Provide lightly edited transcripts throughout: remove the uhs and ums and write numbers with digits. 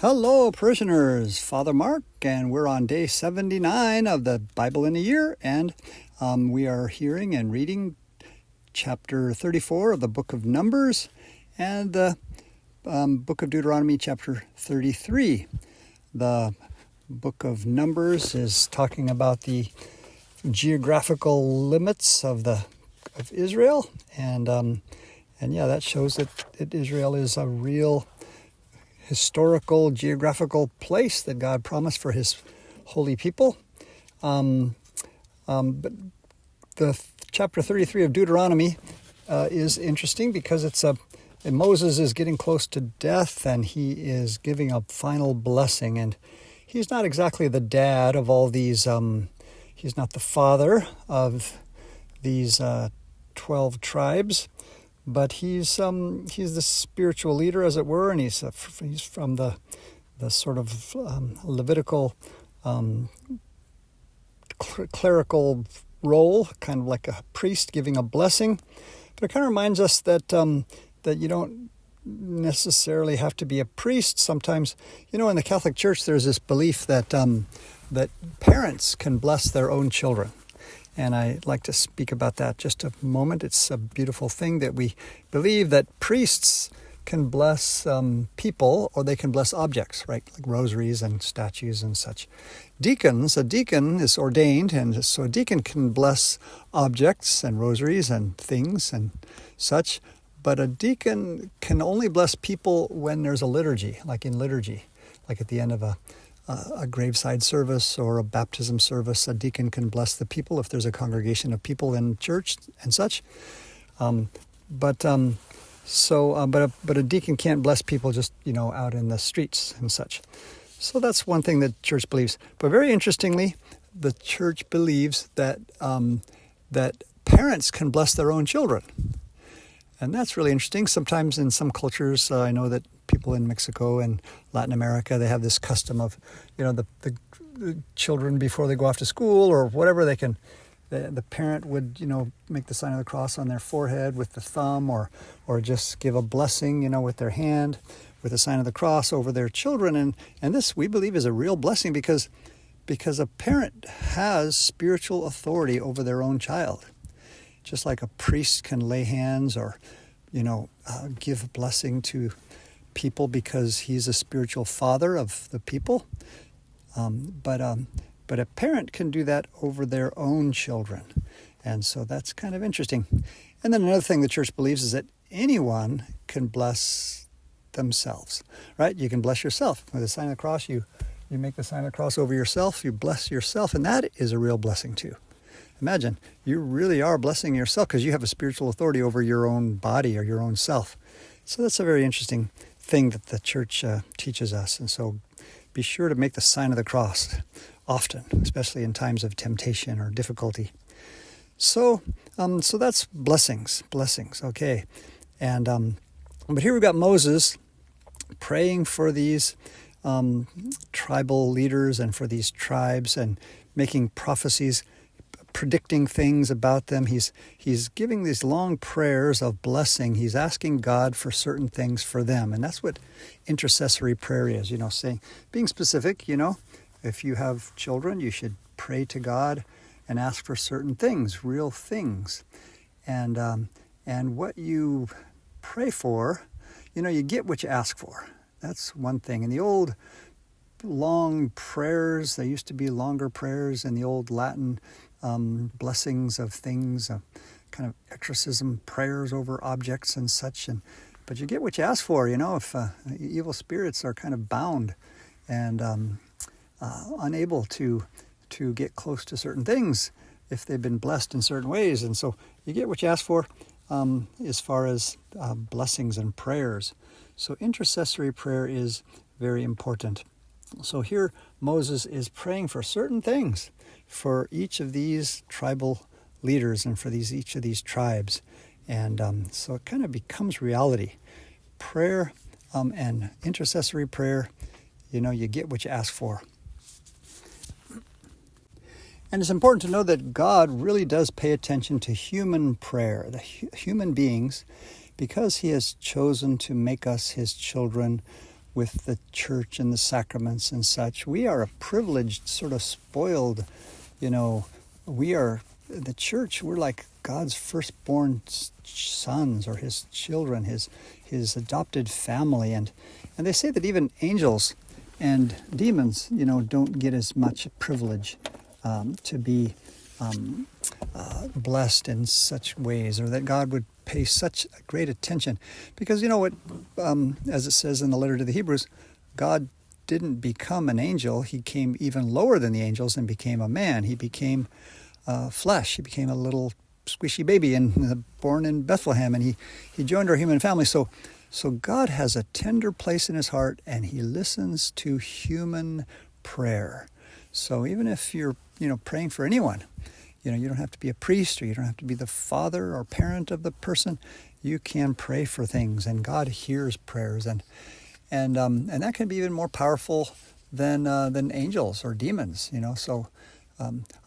Hello, parishioners. Father Mark, and we're on day 79 of the Bible in a Year, and we are hearing and reading chapter 34 of the book of Numbers and the book of Deuteronomy, chapter 33. The book of Numbers is talking about the geographical limits of Israel, and that shows that Israel is a real historical, geographical place that God promised for His holy people. But the chapter 33 of Deuteronomy is interesting because Moses is getting close to death, and he is giving a final blessing. And he's not exactly the dad of all these. He's not the father of these 12 tribes. But he's the spiritual leader, as it were, and he's from the sort of Levitical clerical role, kind of like a priest giving a blessing. But it kind of reminds us that you don't necessarily have to be a priest. Sometimes, in the Catholic Church, there's this belief that parents can bless their own children. And I'd like to speak about that just a moment. It's a beautiful thing that we believe that priests can bless people, or they can bless objects, right? Like rosaries and statues and such. A deacon is ordained, and so a deacon can bless objects and rosaries and things and such. But a deacon can only bless people when there's a liturgy, like in liturgy, like at the end of a graveside service or a baptism service. A deacon can bless the people if there's a congregation of people in church and such. But a deacon can't bless people just out in the streets and such. So that's one thing that church believes. But very interestingly, the church believes that parents can bless their own children. And that's really interesting. Sometimes in some cultures, I know that people in Mexico and Latin America, they have this custom of, the children before they go off to school or whatever, the parent would, make the sign of the cross on their forehead with the thumb, or just give a blessing, with their hand with the sign of the cross over their children. And this, we believe, is a real blessing because a parent has spiritual authority over their own child. Just like a priest can lay hands or, give a blessing to people because he's a spiritual father of the people. But a parent can do that over their own children. And so that's kind of interesting. And then another thing the church believes is that anyone can bless themselves, right? You can bless yourself. With the sign of the cross, you make the sign of the cross over yourself, you bless yourself, and that is a real blessing too. Imagine, you really are blessing yourself because you have a spiritual authority over your own body or your own self. So that's a very interesting thing that the church teaches us. And so be sure to make the sign of the cross often, especially in times of temptation or difficulty. So that's blessings, okay. And but here we've got Moses praying for these tribal leaders and for these tribes, and making prophecies, predicting things about them. He's giving these long prayers of blessing. He's asking God for certain things for them. And that's what intercessory prayer is, saying, being specific, if you have children, you should pray to God and ask for certain things, real things. And what you pray for, you get what you ask for. That's one thing. In the old long prayers, there used to be longer prayers in the old Latin blessings of things, kind of exorcism prayers over objects and such. But you get what you ask for, if evil spirits are kind of bound and unable to get close to certain things if they've been blessed in certain ways. And so you get what you ask for as far as blessings and prayers. So intercessory prayer is very important. So here Moses is praying for certain things for each of these tribal leaders and for each of these tribes. And so it kind of becomes reality. Prayer and intercessory prayer, you get what you ask for. And it's important to know that God really does pay attention to human prayer, the human beings, because He has chosen to make us His children with the church and the sacraments and such. We are a privileged, sort of spoiled, we are the church. We're like God's firstborn sons, or his children, his adopted family. And they say that even angels and demons, don't get as much privilege to be blessed in such ways, or that God would pay such great attention. Because as it says in the letter to the Hebrews, God didn't become an angel. He came even lower than the angels and became a man. He became flesh. He became a little squishy baby and born in Bethlehem, and he joined our human family. So God has a tender place in his heart, and he listens to human prayer. So even if you're praying for anyone, you don't have to be a priest, or you don't have to be the father or parent of the person. You can pray for things, and God hears prayers, and that can be even more powerful than angels or demons. So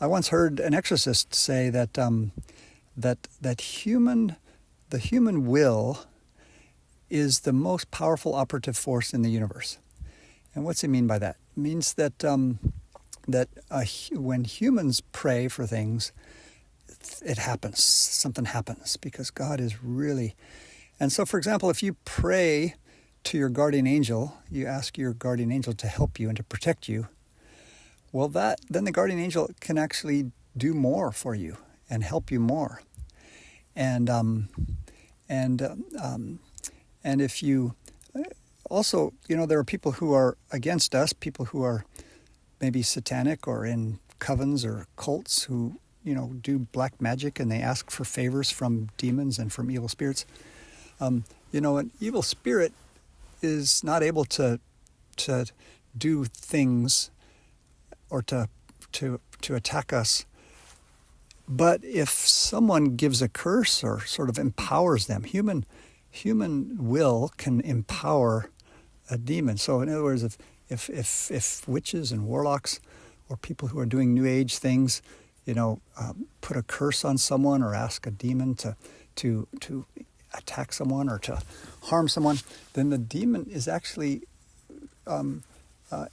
I once heard an exorcist say that the human will is the most powerful operative force in the universe. And what's he mean by that? It means that when humans pray for things, it happens. Something happens, because God is really... And so, for example, if you pray to your guardian angel, you ask your guardian angel to help you and to protect you, well, then the guardian angel can actually do more for you and help you more. And if you also, there are people who are against us, people who are maybe satanic or in covens or cults who, do black magic, and they ask for favors from demons and from evil spirits. An evil spirit is not able to do things or to attack us. But if someone gives a curse or sort of empowers them, human will can empower a demon. So in other words, if witches and warlocks or people who are doing New Age things, put a curse on someone or ask a demon to attack someone or to harm someone, then the demon is actually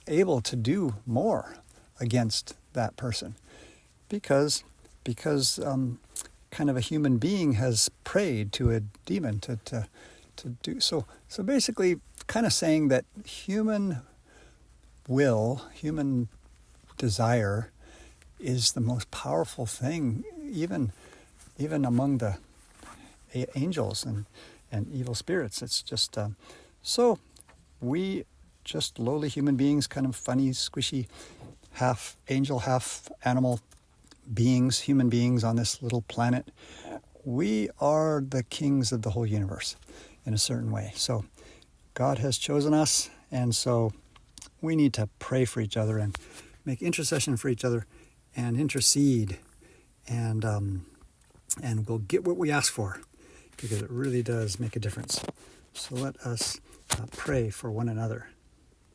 able to do more against that person, because kind of a human being has prayed to a demon to do so. So basically, kind of saying that human will, human desire, is the most powerful thing, even among the angels and evil spirits. It's just so we just lowly human beings, kind of funny, squishy, half angel, half animal beings, human beings on this little planet. We are the kings of the whole universe in a certain way. So God has chosen us, and so we need to pray for each other and make intercession for each other and intercede, and we'll get what we ask for, because it really does make a difference. So let us pray for one another.